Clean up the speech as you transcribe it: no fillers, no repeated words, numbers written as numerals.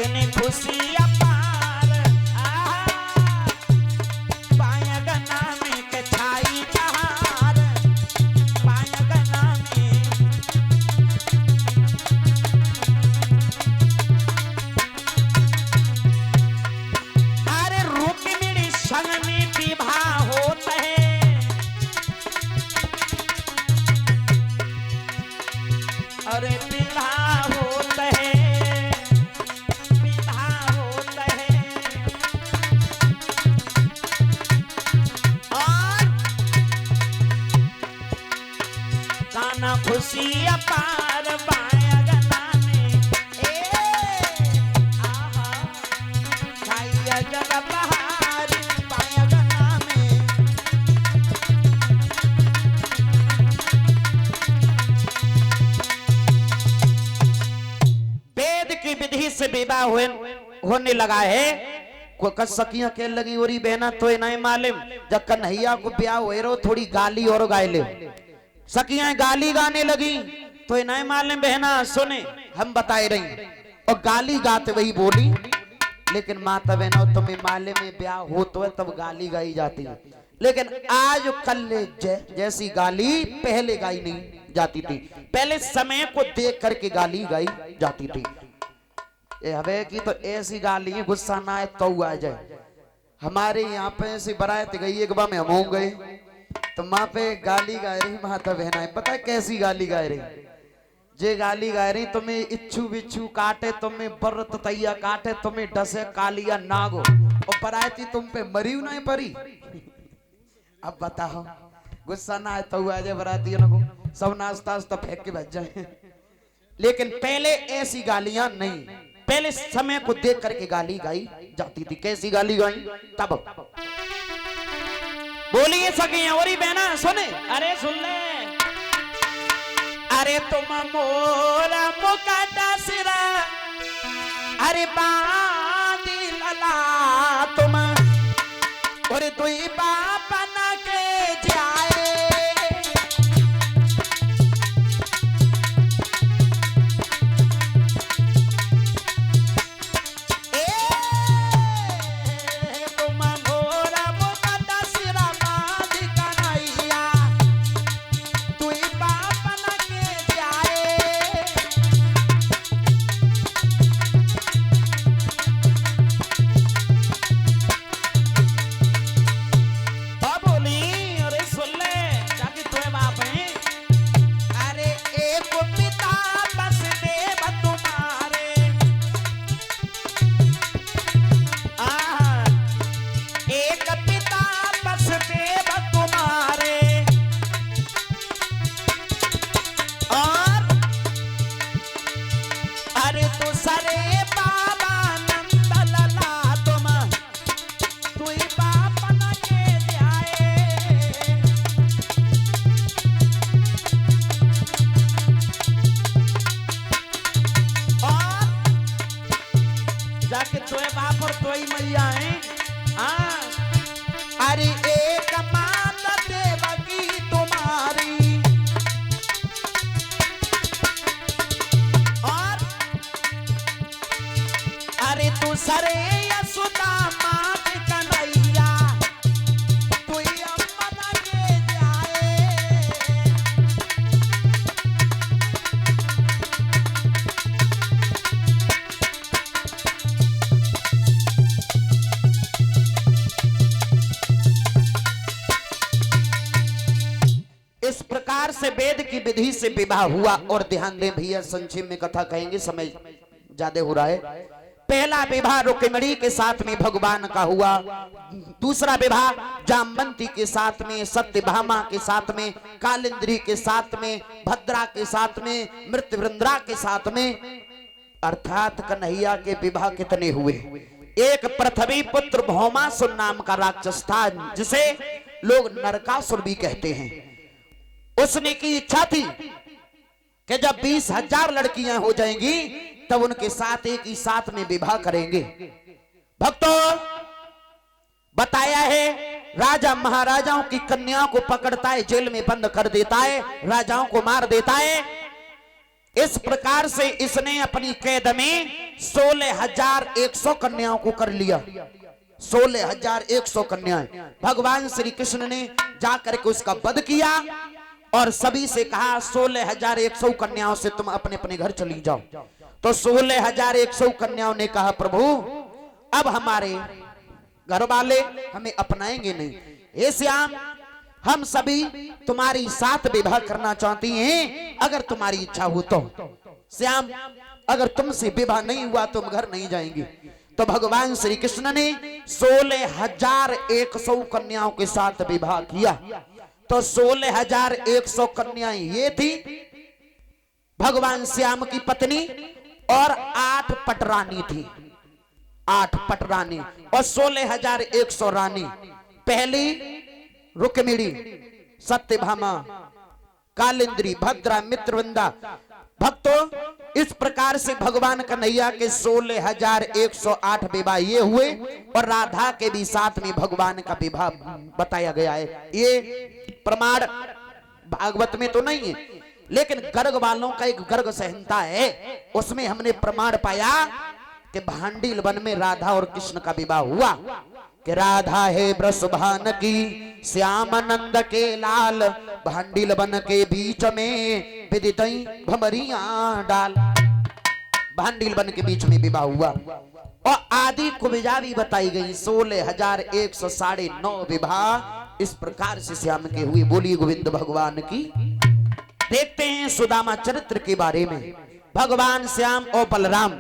कितनी खुशी अपार पायगना में के छाई बहार पायगना में अरे रुक्मिणी संग में विवाह होता है अरे विवाह होता है खुशी अपार पायगना में आहा छाई जग बहार पायगना में वेद की विधि से विवाह होने लगा है सखियां कह लगी ओरी बहना तो नहीं मालूम जब कन्हैया को ब्याह हुए रो थोड़ी गाली और गाय ले सखियां गाली गाने लगी तो ये नहीं मालूम बहना सुने हम बताए रही और गाली गाते वही बोली लेकिन माता बहनों तुम्हें माले में ब्याह हो तो है तब गाली गाई जाती है लेकिन आज कल जैसी गाली पहले गाई नहीं जाती थी पहले समय को देख करके गाली गाई जाती थी ये हवे की तो ऐसी गाली गुस्सा ना आए तो आ जाए हमारे यहाँ पे ऐसी बरात गई एक बार में हम गए तो माँ पे गाली गा रही माता बहना पता है कैसी गाली गा रही जे गाली गा रही तुम्हें इच्छू बिच्छू काटे तुम्हें बर्रत तैया काटे तुम्हें डसे कालिया नागो और बराती तुम पे मरी नहीं परी अब बताओ गुस्सा ना आए तो आ जाए बरातियों को सब नाश्ता नाश्ता फेंक के बच जाए लेकिन पहले ऐसी गालियां नहीं पहले समय को देख करके गाली गाई जाती थी कैसी गाली गाई तब बोलिए सके और ही बहना सुने अरे सुन ले अरे तुम मोरा मुकाटा सिरा अरे बांधी लला तुम और दुई बाप न के जाए अरे एक माता देवकी तुम्हारी और अरे तू सरे यशोदा मात कन्हैया तू अम्मा के जाए इस प्रकार से वेद की विधि से विवाह हुआ। और ध्यान दें भैया संक्षेप में कथा कहेंगे, समय ज्यादा हो रहा है। पहला विवाह रुक्मिणी के साथ में भगवान का हुआ, दूसरा विवाह जामवंती के साथ में, सत्यभामा के साथ में, कालिंद्री के साथ में, भद्रा के साथ में, मृत्यवृंद्रा के साथ में। अर्थात कन्हैया के विवाह कितने हुए? एक पृथ्वी पुत्र भौमासुर नाम का राक्षस था, जिसे लोग नरकासुर भी कहते हैं। उसने की इच्छा थी कि जब 20,000 लड़कियां हो जाएंगी तब उनके साथ एक ही साथ में विवाह करेंगे। भक्तों, बताया है राजा महाराजाओं की कन्याओं को पकड़ता है, जेल में बंद कर देता है, राजाओं को मार देता है। इस प्रकार से इसने अपनी कैद में 16,100 कन्याओं को कर लिया। 16,100 कन्याएं। भगवान श्री कृष्ण ने जाकर के उसका वध किया और सभी से कहा 16,100 कन्याओं से तुम अपने अपने घर चली जाओ। तो 16,100 कन्याओं ने कहा प्रभु अब हमारे घर वाले हमें अपनाएंगे नहीं, हे श्याम हम सभी तुम्हारी साथ विवाह करना चाहती हैं, अगर तुम्हारी इच्छा हो तो। श्याम अगर तुमसे विवाह नहीं हुआ तुम घर नहीं जाएंगे। तो भगवान श्री कृष्ण ने 16,100 कन्याओं के साथ विवाह किया। तो 16,100 कन्याएं ये थी भगवान श्याम की पत्नी और 8 पटरानी थी, 8 पटरानी और 16,100 रानी। पहली रुक्मिणी, सत्यभामा, कालिंद्री, भद्रा, मित्रवृंदा। भक्तों इस प्रकार से भगवान कन्हैया के 16,108 विवाह ये हुए और राधा के भी साथ में भगवान का विवाह बताया गया है। ये प्रमाण भागवत में तो नहीं है, लेकिन गर्ग वालों का एक गर्ग संहिता है, उसमें हमने प्रमाण पाया कि भांडील वन में राधा और कृष्ण का विवाह हुआ। कि राधा है वृषभान की श्याम नंद के लाल, भांडील वन के बीच में विदितई भमरिया डाल। भांडील वन के बीच में विवाह हुआ और आदि कुबिजा भी बताई गई। 16,109 विवाह इस प्रकार से श्याम के हुए। बोलिए गोविंद भगवान की। देखते हैं सुदामा चरित्र के बारे में। भगवान श्याम और बलराम